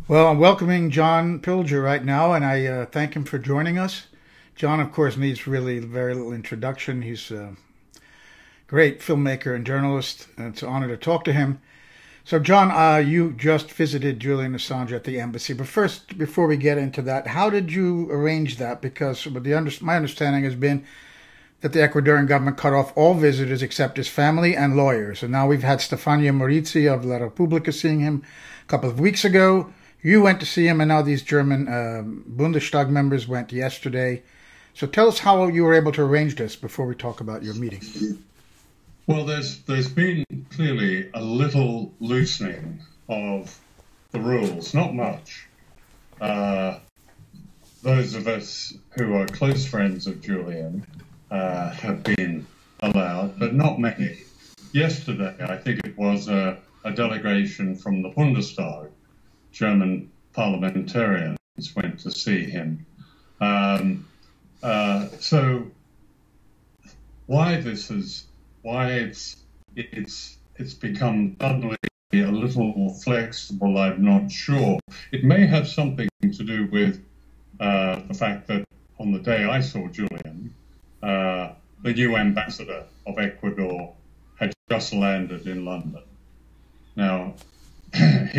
Well, I'm welcoming John Pilger right now, and I thank him for joining us. John, of course, needs really very little introduction. He's a great filmmaker and journalist, and it's an honor to talk to him. So, John, you just visited Julian Assange at the embassy. But first, before we get into that, how did you arrange that? Because my understanding has been that the Ecuadorian government cut off all visitors except his family and lawyers. And now we've had Stefania Morizzi of La Repubblica seeing him a couple of weeks ago. You went to see him, and now these German Bundestag members went yesterday. So tell us how you were able to arrange this before we talk about your meeting. Well, there's been clearly a little loosening of the rules, not much. Those of us who are close friends of Julian have been allowed, but not many. Yesterday, I think it was a delegation from the Bundestag, German parliamentarians, went to see him. So why it's become suddenly a little more flexible, I'm not sure. It may have something to do with the fact that on the day I saw Julian, the new ambassador of Ecuador had just landed in London. Now,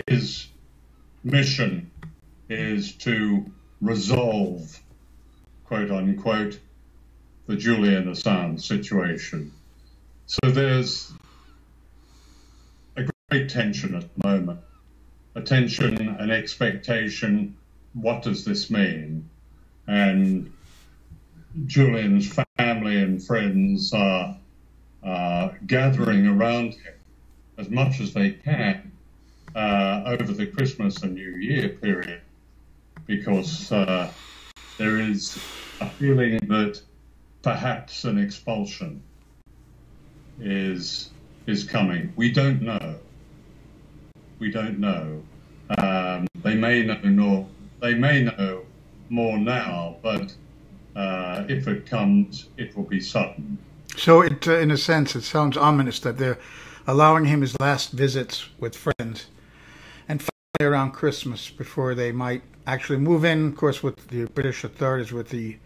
his mission is to resolve, quote unquote, the Julian Assange situation. So there's a great tension at the moment, a tension, an expectation. What does this mean? And Julian's family and friends are gathering around him as much as they can over the Christmas and New Year period, because there is a feeling that perhaps an expulsion is coming. We don't know. They may know more now, but if it comes, it will be sudden. So, in a sense, it sounds ominous that they're allowing him his last visits with friends and finally around Christmas before they might actually move in, of course, with the British authorities, with the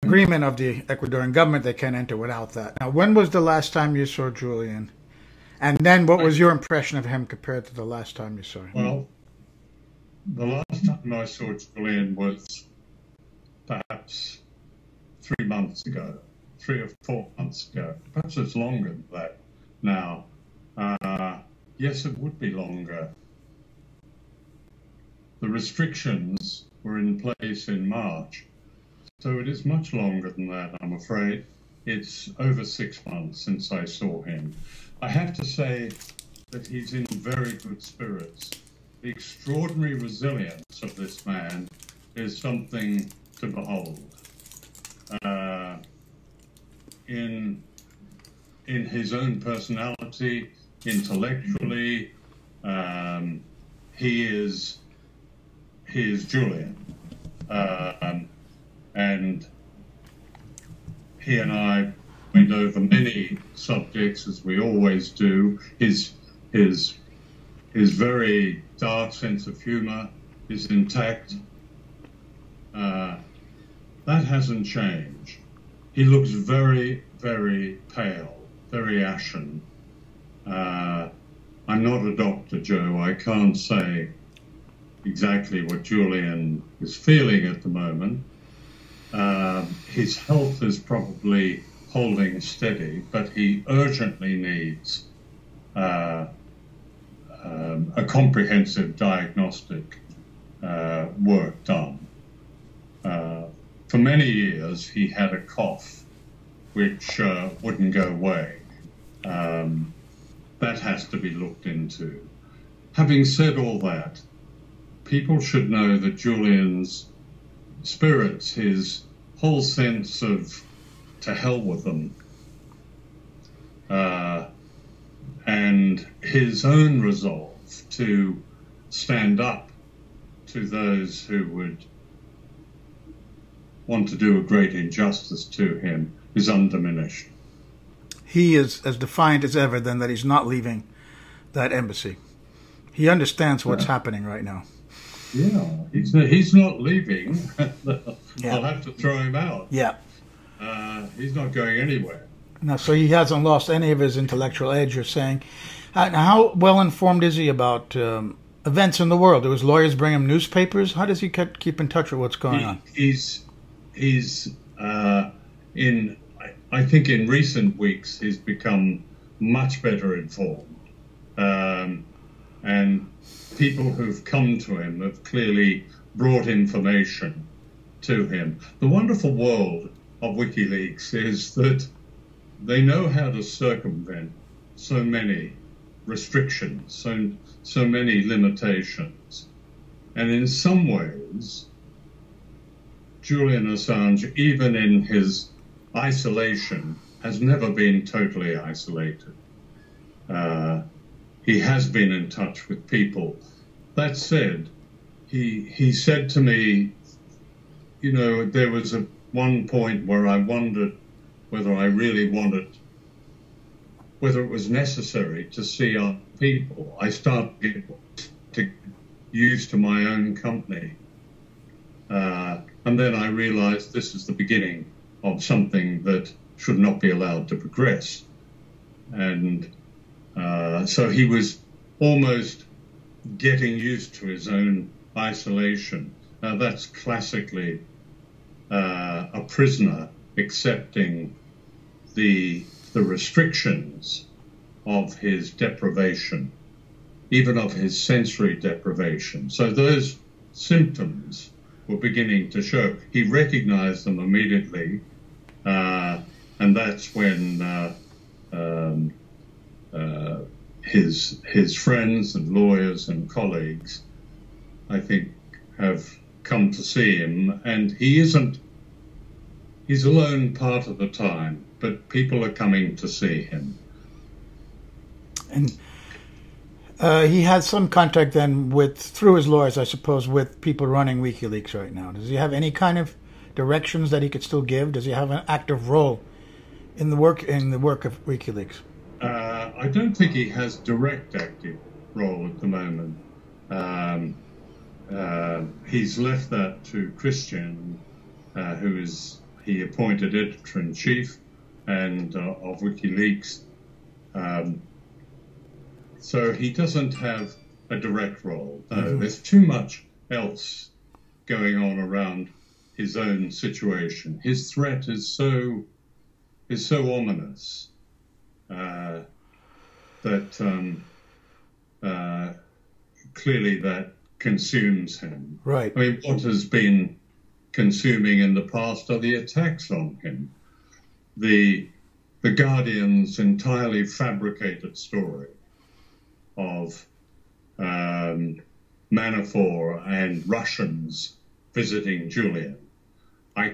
agreement of the Ecuadorian government. They can't enter without that. Now, when was the last time you saw Julian? And then what was your impression of him compared to the last time you saw him? Well, the last time I saw Julian was perhaps 3 months ago, 3 or 4 months ago. Perhaps it's longer than that now. Yes, it would be longer. The restrictions were in place in March, so it is much longer than that, I'm afraid. It's over 6 months since I saw him. I have to say that he's in very good spirits. The extraordinary resilience of this man is something to behold. In his own personality, intellectually, he is Julian, and he and I went over many subjects, as we always do. His very dark sense of humor is intact. That hasn't changed. He looks very, very pale, very ashen. I'm not a doctor, Joe. I can't say exactly what Julian is feeling at the moment. His health is probably holding steady, but he urgently needs a comprehensive diagnostic work done. For many years, he had a cough which wouldn't go away. That has to be looked into. Having said all that, people should know that Julian's spirits, his whole sense of to hell with them, and his own resolve to stand up to those who would want to do a great injustice to him is undiminished. He is as defiant as ever then that he's not leaving that embassy. He understands what's happening right now. Yeah, he's not leaving. Yeah. I'll have to throw him out. Yeah. He's not going anywhere. No, so he hasn't lost any of his intellectual edge, you're saying. How well informed is he about events in the world? Do his lawyers bring him newspapers? How does he keep in touch with what's going on? He's I think in recent weeks he's become much better informed, and people who've come to him have clearly brought information to him. The wonderful world of WikiLeaks is that they know how to circumvent so many restrictions, so many limitations. And in some ways, Julian Assange, even in his isolation, has never been totally isolated. He has been in touch with people. That said, he said to me, you know, there was one point where I wondered whether I really wanted, whether it was necessary to see other people. I started to get used to my own company. And then I realized this is the beginning of something that should not be allowed to progress. And so he was almost getting used to his own isolation. Now that's classically a prisoner accepting the restrictions of his deprivation, even of his sensory deprivation. So those symptoms were beginning to show. He recognized them immediately, and that's when his friends and lawyers and colleagues, I think, have come to see him. And he's alone part of the time, but people are coming to see him. And he has some contact then through his lawyers, I suppose, with people running WikiLeaks right now. Does he have any kind of directions that he could still give? Does he have an active role in the work of WikiLeaks? I don't think he has direct active role at the moment. He's left that to Christian, who he appointed editor-in-chief and of WikiLeaks. So he doesn't have a direct role. There's too much else going on around his own situation. His threat is so ominous that clearly that consumes him. Right. I mean, what has been consuming in the past are the attacks on him. The Guardian's entirely fabricated story of Manafort and Russians visiting Julian. I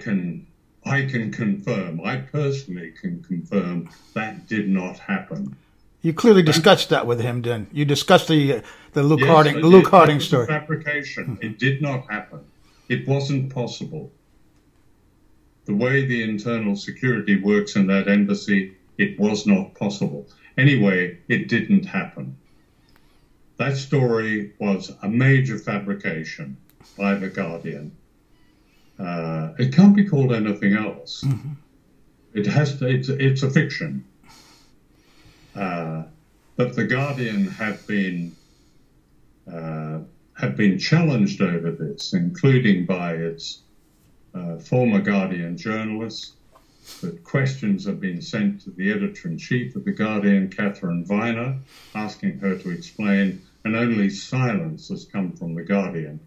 personally can confirm that did not happen. You clearly discussed that with him, then. You discussed the Luke Yes, Harding story. Fabrication. It did not happen. It wasn't possible. The way the internal security works in that embassy, it was not possible. Anyway, it didn't happen. That story was a major fabrication by the Guardian. It can't be called anything else. Mm-hmm. It's a fiction. But the Guardian have been challenged over this, including by its former Guardian journalists. That questions have been sent to the editor-in-chief of the Guardian, Catherine Viner, asking her to explain, and only silence has come from the Guardian.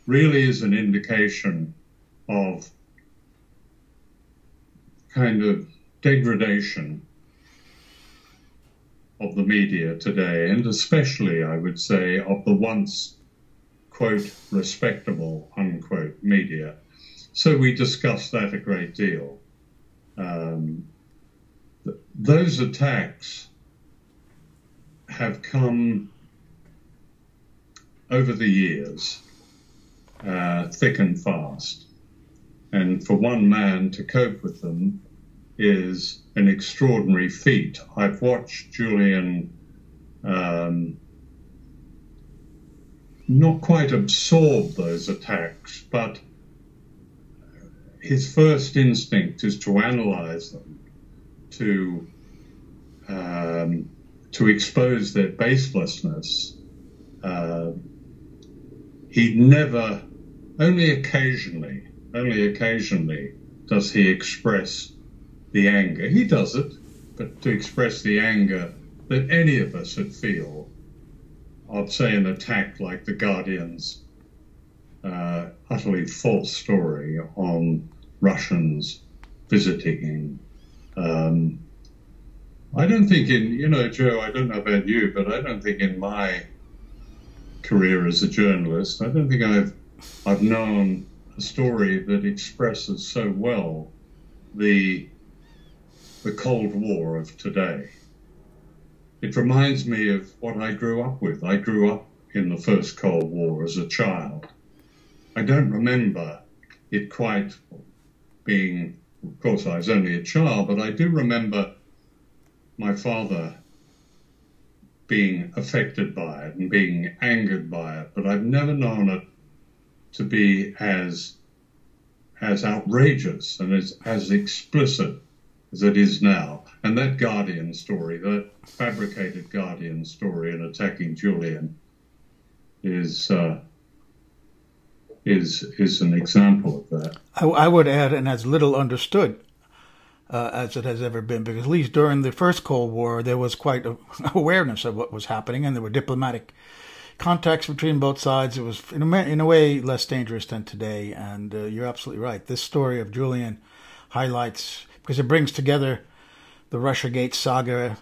Really is an indication of kind of degradation of the media today, and especially, I would say, of the once, quote, respectable, unquote, media. So we discussed that a great deal. Those attacks have come over the years, thick and fast. And for one man to cope with them is an extraordinary feat. I've watched Julian not quite absorb those attacks, but his first instinct is to analyze them, to expose their baselessness. He never, only occasionally does he express the anger. He does it, but to express the anger that any of us would feel of, say, an attack like the Guardian's utterly false story on Russians visiting him. I don't think Joe, I don't know about you, but I don't think in my career as a journalist, I don't think I've known a story that expresses so well the Cold War of today. It reminds me of what I grew up with. I grew up in the first Cold War as a child. I don't remember it quite being, of course I was only a child, but I do remember my father being affected by it and being angered by it, but I've never known it to be as outrageous and as explicit as it is now. And that Guardian story, that fabricated Guardian story in attacking Julian, is an example of that. I would add, and as little understood as it has ever been, because at least during the first Cold War, there was quite an awareness of what was happening, and there were diplomatic contacts between both sides. It was, in a way, less dangerous than today, and you're absolutely right. This story of Julian highlights, because it brings together the Russiagate saga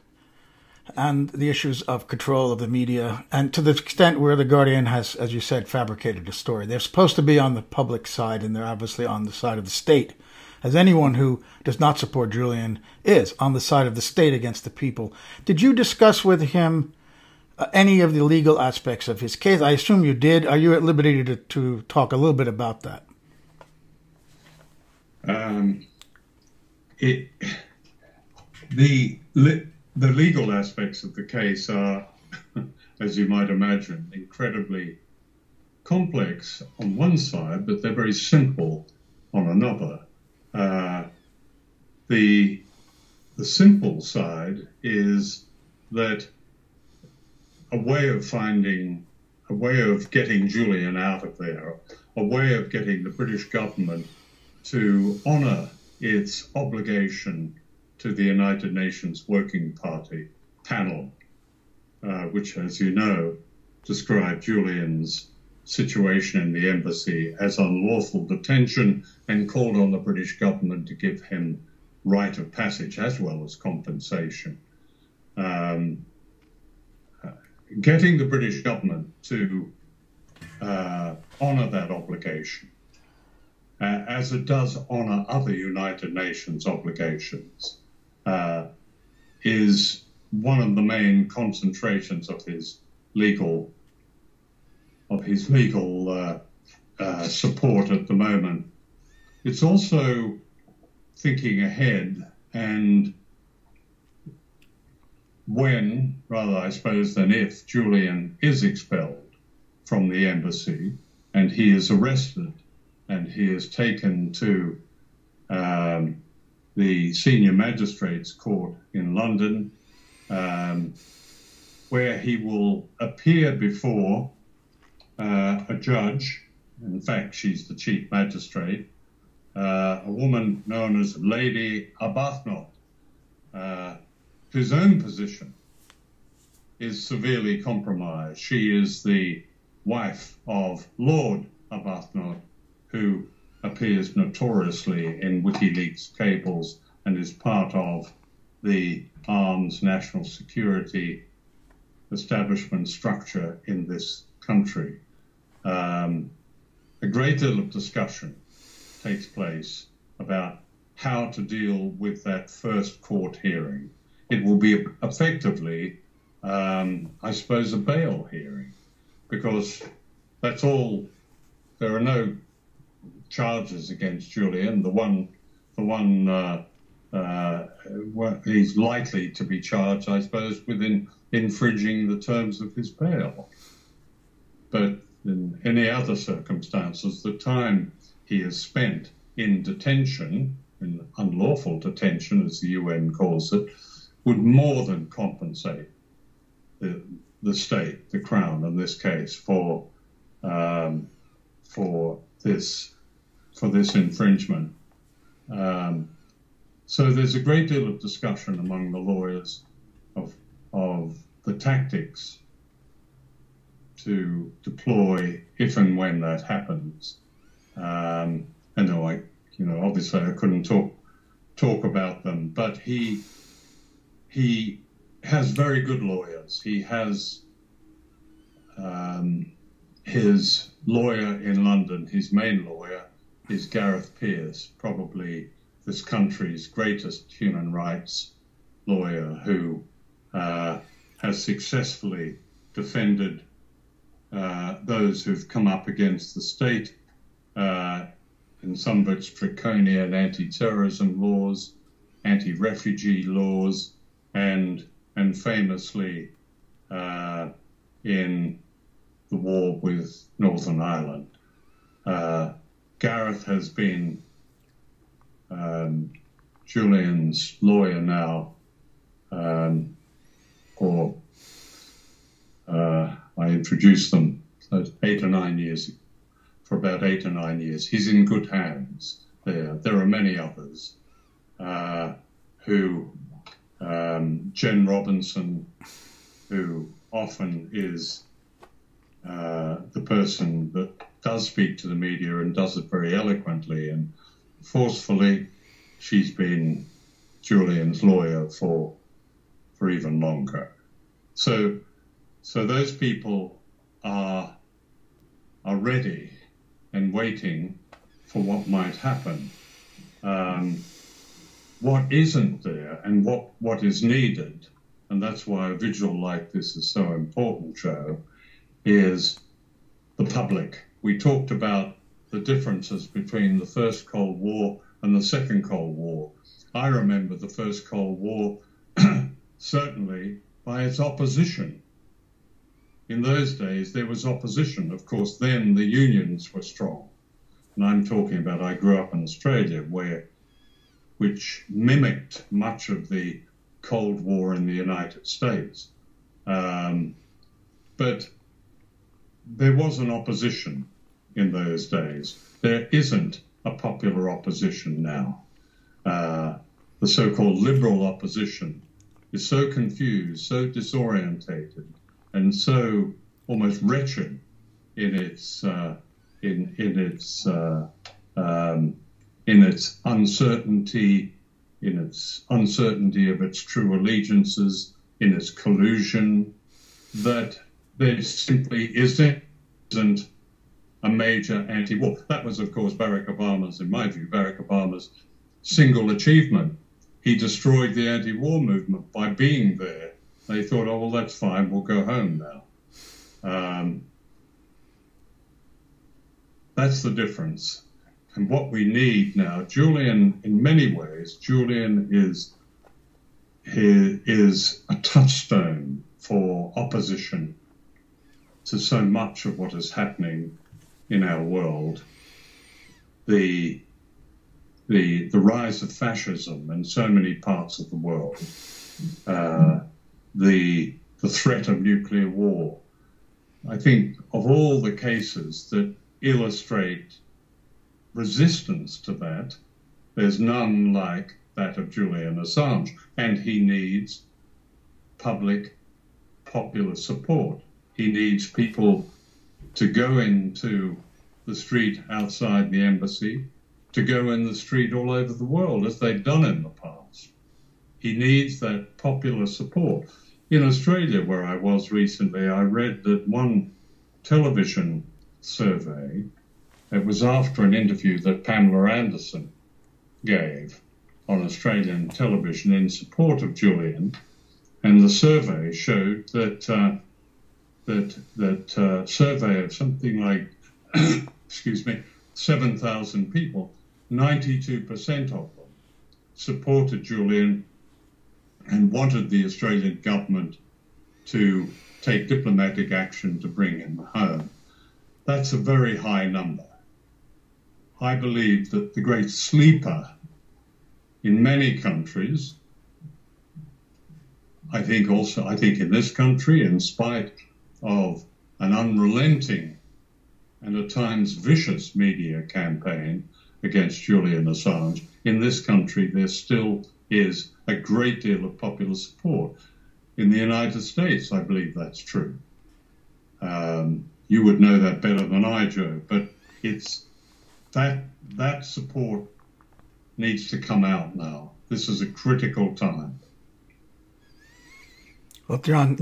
and the issues of control of the media, and to the extent where the Guardian has, as you said, fabricated a story. They're supposed to be on the public side, and they're obviously on the side of the state, as anyone who does not support Julian is, on the side of the state against the people. Did you discuss with him any of the legal aspects of his case? I assume you did. Are you at liberty to talk a little bit about that? The legal aspects of the case are, as you might imagine, incredibly complex on one side, but they're very simple on another. The simple side is that a way of getting Julian out of there, a way of getting the British government to honour its obligation to the United Nations Working Party panel, which, as you know, described Julian's situation in the embassy as unlawful detention and called on the British government to give him right of passage as well as compensation. Getting the British government to honour that obligation, as it does honour other United Nations obligations, is one of the main concentrations of his legal support at the moment. It's also thinking ahead, and when, rather I suppose than if, Julian is expelled from the embassy and he is arrested and he is taken to the senior magistrates court in London, where he will appear before a judge. In fact, she's the chief magistrate, a woman known as Lady Arbuthnot, whose own position is severely compromised. She is the wife of Lord Arbuthnot, who appears notoriously in WikiLeaks cables and is part of the arms national security establishment structure in this country. A great deal of discussion takes place about how to deal with that first court hearing. It will be effectively, I suppose, a bail hearing, because that's all. There are no charges against Julian. The one he's likely to be charged, I suppose, with infringing the terms of his bail. But any other circumstances, the time he has spent in detention, in unlawful detention, as the UN calls it, would more than compensate the state, the Crown in this case, for this infringement. So there's a great deal of discussion among the lawyers of the tactics to deploy if and when that happens. And obviously I couldn't talk about them, but he has very good lawyers. He has his lawyer in London, his main lawyer is Gareth Peirce, probably this country's greatest human rights lawyer, who has successfully defended those who've come up against the state in some of its draconian anti-terrorism laws, anti-refugee laws, and famously in the war with Northern Ireland. Gareth has been Julian's lawyer now I introduced them for about 8 or 9 years. He's in good hands there. There are many others who, Jen Robinson, who often is the person that does speak to the media and does it very eloquently and forcefully. She's been Julian's lawyer for even longer. So those people are ready and waiting for what might happen. What isn't there and what is needed, and that's why a vigil like this is so important, Joe, is the public. We talked about the differences between the First Cold War and the Second Cold War. I remember the First Cold War certainly by its opposition. In those days, there was opposition. Of course, then the unions were strong. And I'm talking about, I grew up in Australia, which mimicked much of the Cold War in the United States. But there was an opposition in those days. There isn't a popular opposition now. The so-called liberal opposition is so confused, so disorientated, and so almost wretched in its uncertainty, in its uncertainty of its true allegiances, in its collusion, that there simply isn't a major anti-war. That was, of course, Barack Obama's, in my view, Barack Obama's single achievement. He destroyed the anti-war movement by being there. They thought, oh, well, that's fine, we'll go home now. That's the difference. And what we need now, Julian, in many ways, Julian is a touchstone for opposition to so much of what is happening in our world. The rise of fascism in so many parts of the world, the threat of nuclear war. I think of all the cases that illustrate resistance to that, there's none like that of Julian Assange, and he needs popular support. He needs people to go into the street outside the embassy, to go in the street all over the world, as they've done in the past. He needs that popular support. In Australia, where I was recently, I read that one television survey, it was after an interview that Pamela Anderson gave on Australian television in support of Julian, and the survey showed that survey of something like, 7,000 people, 92% of them supported Julian and wanted the Australian government to take diplomatic action to bring him home. that's a very high number. I believe that the great sleeper in many countries, I think in this country, in spite of an unrelenting and at times vicious media campaign against Julian Assange, in this country there still is a great deal of popular support. In the United States, I believe that's true. You would know that better than I, Joe, but it's that support needs to come out now. This is a critical time. Well, John,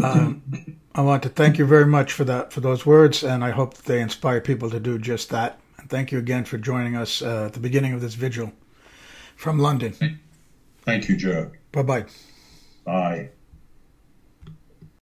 I want to thank you very much for those words, and I hope that they inspire people to do just that. And thank you again for joining us at the beginning of this vigil from London. Thank you, Joe. Bye-bye. Bye.